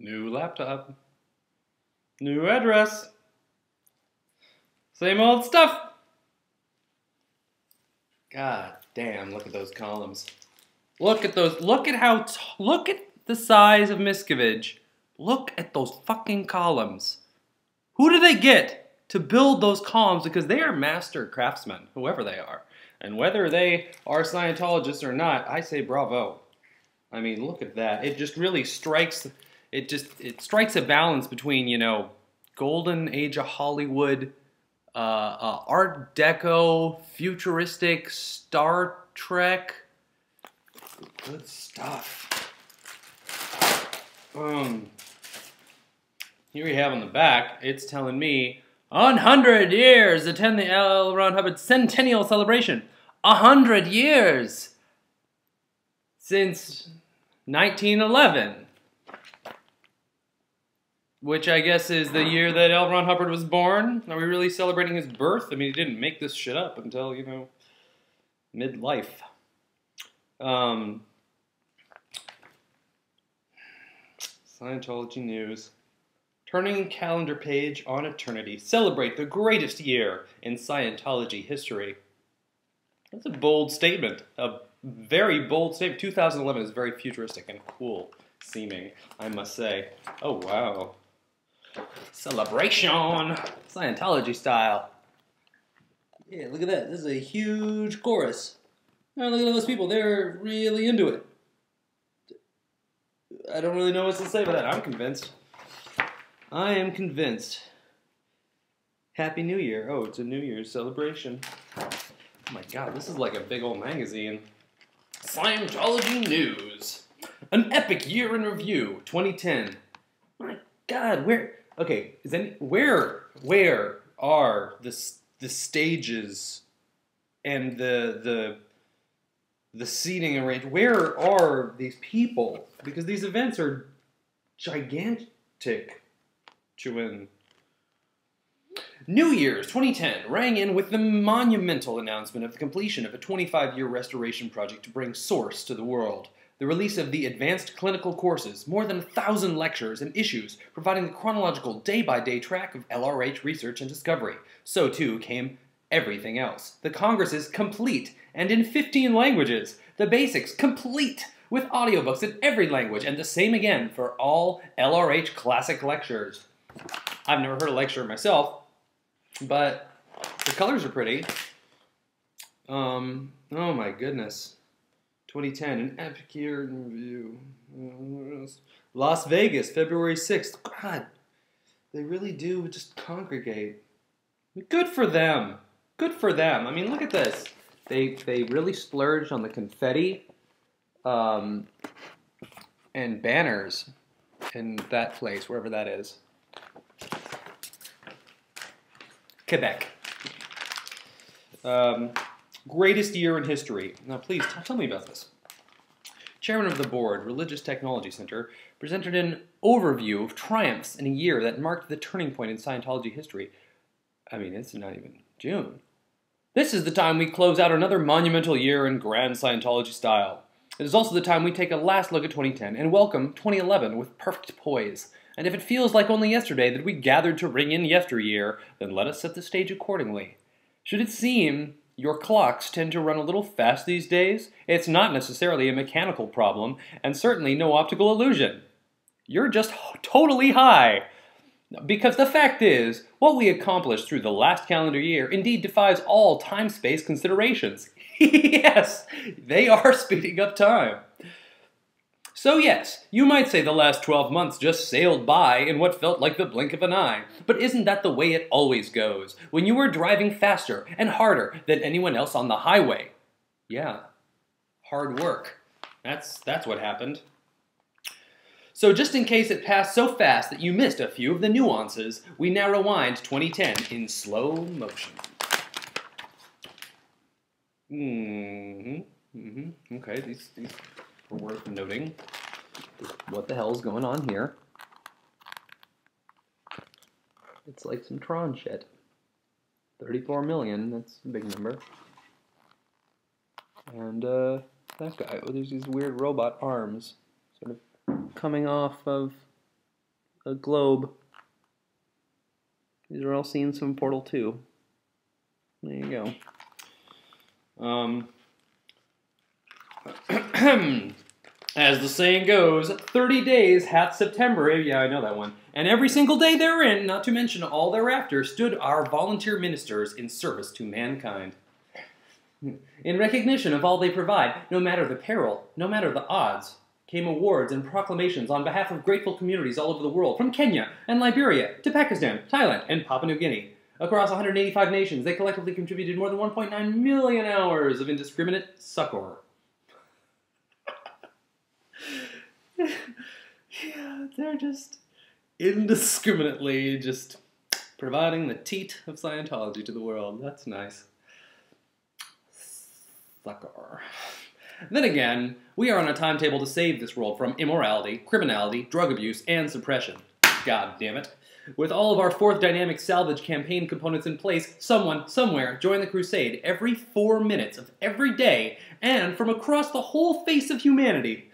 New laptop. New address. Same old stuff. God damn, look at those columns. Look at those. Look at the size of Miscavige. Look at those fucking columns. Who do they get to build those columns? Because they are master craftsmen, whoever they are. And whether they are Scientologists or not, I say bravo. I mean, look at that. It just really strikes, it strikes a balance between, you know, golden age of Hollywood, Art Deco, futuristic, Star Trek. Good stuff. Here we have on the back, it's telling me 100 years attend the L. Ron Hubbard Centennial Celebration. 100 years since 1911, which I guess is the year that L. Ron Hubbard was born. Are we really celebrating his birth? I mean, he didn't make this shit up until, you know, midlife. Scientology news. Turning calendar page on eternity. Celebrate the greatest year in Scientology history. That's a bold statement. A very bold statement. 2011 is very futuristic and cool seeming, I must say. Oh, wow. Celebration! Scientology style. Yeah, look at that. This is a huge chorus. Now look at those people. They're really into it. I don't really know what to say about that. I'm convinced. I am convinced. Happy New Year. Oh, it's a New Year's celebration. Oh my god, this is like a big old magazine. Scientology News. An epic year in review, 2010. My god, where are the stages and the seating arrangement? Where are these people? Because these events are gigantic. New Year's 2010 rang in with the monumental announcement of the completion of a 25-year restoration project to bring Source to the world. The release of the advanced clinical courses, more than 1,000 lectures and issues, providing the chronological day-by-day track of LRH research and discovery. So too came everything else. The Congress is complete, and in 15 languages. The basics complete, with audiobooks in every language, and the same again for all LRH classic lectures. I've never heard a lecture myself, but the colors are pretty. Oh my goodness. 2010, an epic year in review. Las Vegas, February 6th. God, they really do just congregate. Good for them. Good for them. I mean, look at this. They really splurged on the confetti and banners in that place, wherever that is. Quebec. Greatest year in history. Now, please, tell me about this. Chairman of the Board, Religious Technology Center, presented an overview of triumphs in a year that marked the turning point in Scientology history. I mean, it's not even June. This is the time we close out another monumental year in grand Scientology style. It is also the time we take a last look at 2010 and welcome 2011 with perfect poise. And if it feels like only yesterday that we gathered to ring in yesteryear, then let us set the stage accordingly. Should it seem your clocks tend to run a little fast these days, it's not necessarily a mechanical problem, and certainly no optical illusion. You're just totally high. Because the fact is, what we accomplished through the last calendar year indeed defies all time-space considerations. Yes, they are speeding up time. So yes, you might say the last 12 months just sailed by in what felt like the blink of an eye. But isn't that the way it always goes? When you were driving faster and harder than anyone else on the highway. Yeah, hard work. That's what happened. So just in case it passed so fast that you missed a few of the nuances, we now rewind 2010 in slow motion. Okay, these are worth noting. What the hell is going on here? It's like some Tron shit. 34 million, that's a big number. And that guy, there's these weird robot arms sort of coming off of a globe. These are all scenes from Portal 2. There you go. As the saying goes, 30 days hath September. Yeah, I know that one. And every single day therein, not to mention all thereafter, stood our volunteer ministers in service to mankind. In recognition of all they provide, no matter the peril, no matter the odds, came awards and proclamations on behalf of grateful communities all over the world, from Kenya and Liberia to Pakistan, Thailand, and Papua New Guinea. Across 185 nations, they collectively contributed more than 1.9 million hours of indiscriminate succor. Yeah, they're just indiscriminately just providing the teat of Scientology to the world. That's nice. Succor. Then again, we are on a timetable to save this world from immorality, criminality, drug abuse, and suppression. God damn it. With all of our fourth dynamic salvage campaign components in place, someone, somewhere, join the crusade every 4 minutes of every day, and from across the whole face of humanity.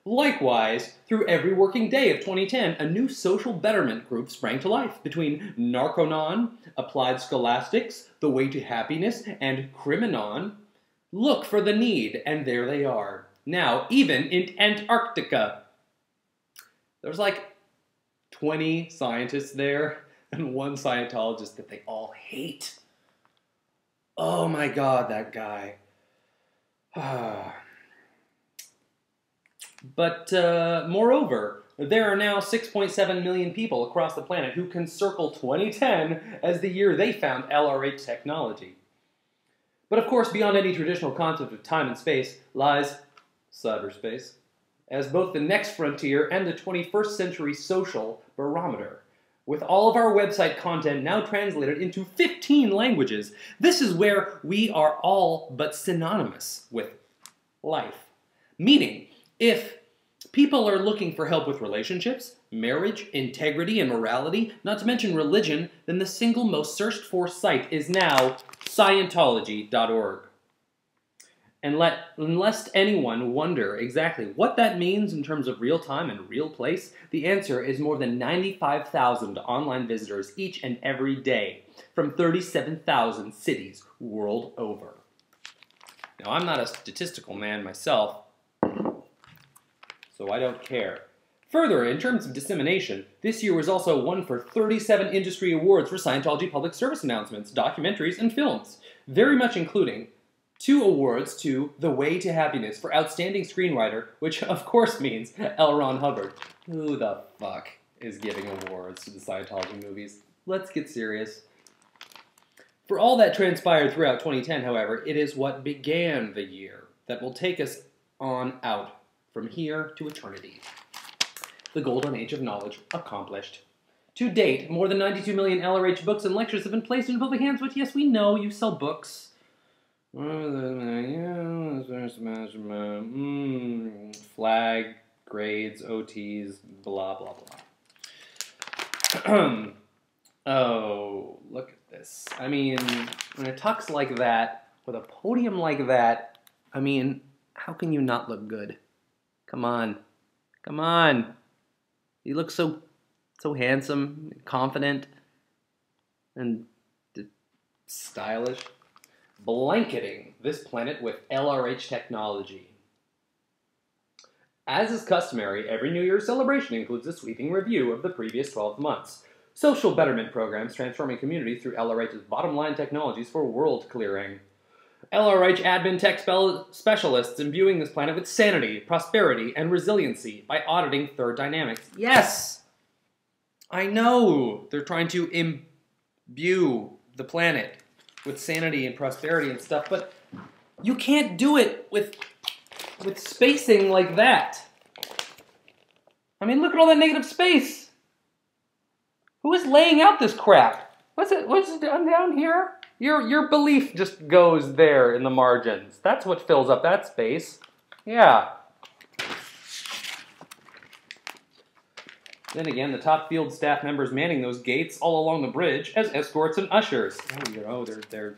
Likewise, through every working day of 2010, a new social betterment group sprang to life between Narcom, Applied Scholastics, The Way to Happiness, and Criminon. Look for the need, and there they are. Now, even in Antarctica. There's like 20 scientists there, and one Scientologist that they all hate. Oh my God, that guy. But, moreover, there are now 6.7 million people across the planet who can circle 2010 as the year they found LRH technology. But of course, beyond any traditional concept of time and space lies cyberspace, as both the next frontier and the 21st century social barometer. With all of our website content now translated into 15 languages, this is where we are all but synonymous with life. Meaning, if people are looking for help with relationships, marriage, integrity, and morality, not to mention religion, then the single most searched for site is now Scientology.org. And lest anyone wonder exactly what that means in terms of real time and real place, the answer is more than 95,000 online visitors each and every day from 37,000 cities world over. Now, I'm not a statistical man myself, so I don't care. Further, in terms of dissemination, this year was also won for 37 industry awards for Scientology public service announcements, documentaries, and films, very much including 2 awards to The Way to Happiness for Outstanding Screenwriter, which of course means L. Ron Hubbard. Who the fuck is giving awards to the Scientology movies? Let's get serious. For all that transpired throughout 2010, however, it is what began the year that will take us on out from here to eternity. The golden age of knowledge accomplished. To date, more than 92 million LRH books and lectures have been placed in public hands, which, yes, we know, you sell books. Flag, grades, OTs, blah, blah, blah. Oh, look at this. I mean, when it talks like that, with a podium like that, I mean, how can you not look good? Come on. Come on. You look so handsome, confident, and stylish. Blanketing this planet with LRH technology. As is customary, every New Year's celebration includes a sweeping review of the previous 12 months. Social betterment programs transforming communities through LRH's bottom-line technologies for world clearing. LRH admin tech specialists imbuing this planet with sanity, prosperity, and resiliency by auditing third dynamics. Yes! I know they're trying to imbue the planet with sanity and prosperity and stuff, but you can't do it with spacing like that. I mean, look at all that negative space. Who is laying out this crap? What's it down here? Your belief just goes there in the margins. That's what fills up that space. Yeah. Then again, the top field staff members manning those gates all along the bridge as escorts and ushers. Oh, you know, their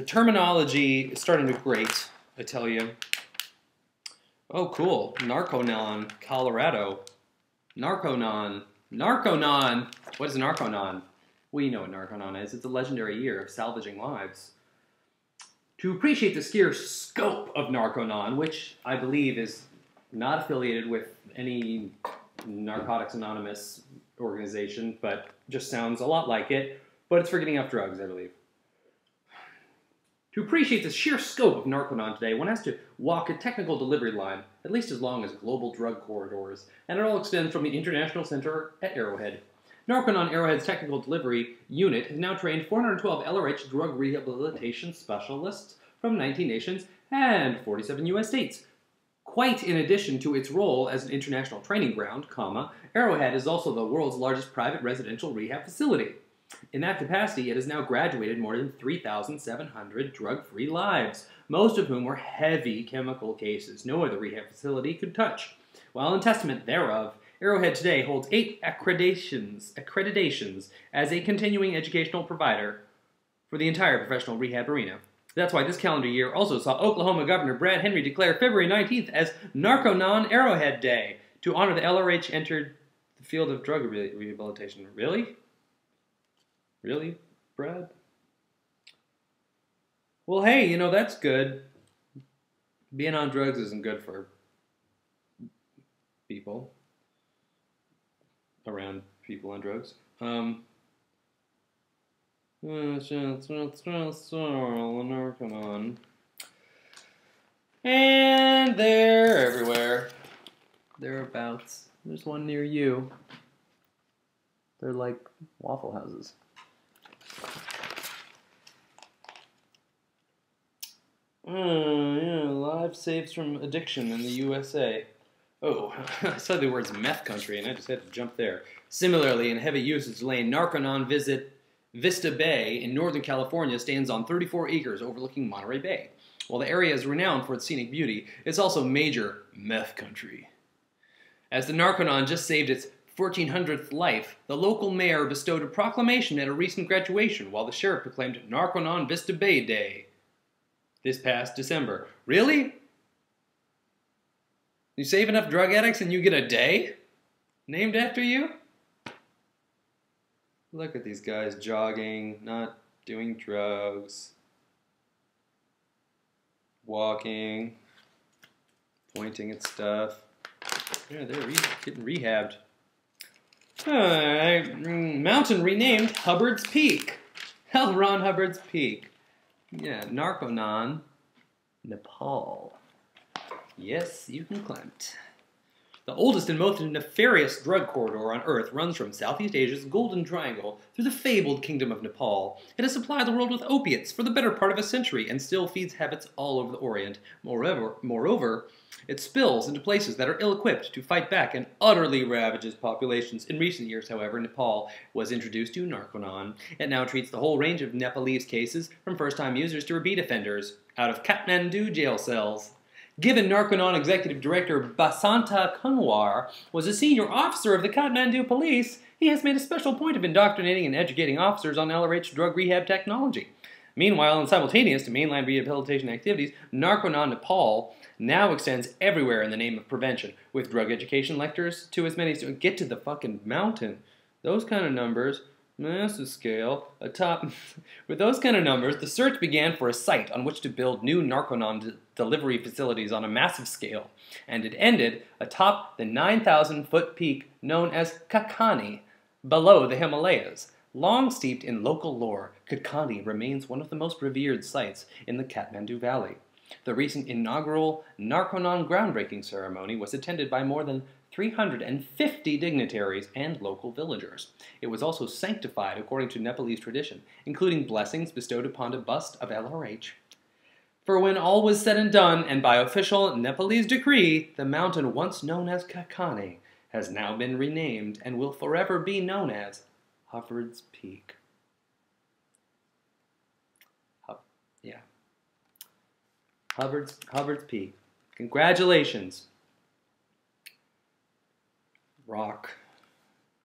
terminology is starting to grate, I tell you. Oh, cool. Narconon, Colorado. Narconon. Narconon! What is Narconon? We know what Narconon is. It's a legendary year of salvaging lives. To appreciate the sheer scope of Narconon, which I believe is not affiliated with any Narcotics Anonymous organization, but just sounds a lot like it, but it's for getting off drugs, I believe. To appreciate the sheer scope of Narconon today, one has to walk a technical delivery line, at least as long as global drug corridors, and it all extends from the International Center at Arrowhead. Narconon Arrowhead's technical delivery unit has now trained 412 LRH drug rehabilitation specialists from 19 nations and 47 U.S. states. Quite in addition to its role as an international training ground, Arrowhead is also the world's largest private residential rehab facility. In that capacity, it has now graduated more than 3,700 drug-free lives, most of whom were heavy chemical cases no other rehab facility could touch. While in testament thereof, Arrowhead today holds 8 accreditations as a continuing educational provider for the entire professional rehab arena. That's why this calendar year also saw Oklahoma Governor Brad Henry declare February 19th as Narconon Arrowhead Day to honor the LRH entered the field of drug rehabilitation. Really? Really, Brad? Well, hey, you know, that's good. Being on drugs isn't good for people. Around people on drugs. Narconon. And they're everywhere. Thereabouts. There's one near you. They're like Waffle Houses. Yeah, live saves from addiction in the USA. Oh, I saw the words meth country and I just had to jump there. Similarly, in heavy usage lane, Narconon Vista Bay in Northern California stands on 34 acres overlooking Monterey Bay. While the area is renowned for its scenic beauty, it's also major meth country. As the Narconon just saved its 1400th life, the local mayor bestowed a proclamation at a recent graduation while the sheriff proclaimed Narconon Vista Bay Day this past December. Really? You save enough drug addicts and you get a day named after you? Look at these guys jogging, not doing drugs, walking, pointing at stuff. Yeah, they're getting rehabbed. Mountain renamed Hubbard's Peak. L. Ron Hubbard's Peak. Yeah, Narconon, Nepal. Yes, you can climb it. The oldest and most nefarious drug corridor on Earth runs from Southeast Asia's Golden Triangle through the fabled Kingdom of Nepal. It has supplied the world with opiates for the better part of a century and still feeds habits all over the Orient. Moreover, it spills into places that are ill-equipped to fight back and utterly ravages populations. In recent years, however, Nepal was introduced to Narconon. It now treats the whole range of Nepalese cases, from first-time users to repeat offenders, out of Kathmandu jail cells. Given Narconon Executive Director Basanta Kunwar was a senior officer of the Kathmandu police, he has made a special point of indoctrinating and educating officers on LRH drug rehab technology. Meanwhile, and simultaneous to mainline rehabilitation activities, Narconon Nepal now extends everywhere in the name of prevention, with drug education lectures to as many as to get to the fucking mountain. Those kind of numbers, massive scale, with those kind of numbers, the search began for a site on which to build new Narconon delivery facilities on a massive scale, and it ended atop the 9,000-foot peak known as Kakani, below the Himalayas. Long steeped in local lore, Kakani remains one of the most revered sites in the Kathmandu Valley. The recent inaugural Narconon groundbreaking ceremony was attended by more than 350 dignitaries and local villagers. It was also sanctified according to Nepalese tradition, including blessings bestowed upon a bust of LRH. For when all was said and done, and by official Nepalese decree, the mountain once known as Kakani has now been renamed and will forever be known as Hubbard's Peak. Hubbard's Peak. Congratulations. Rock.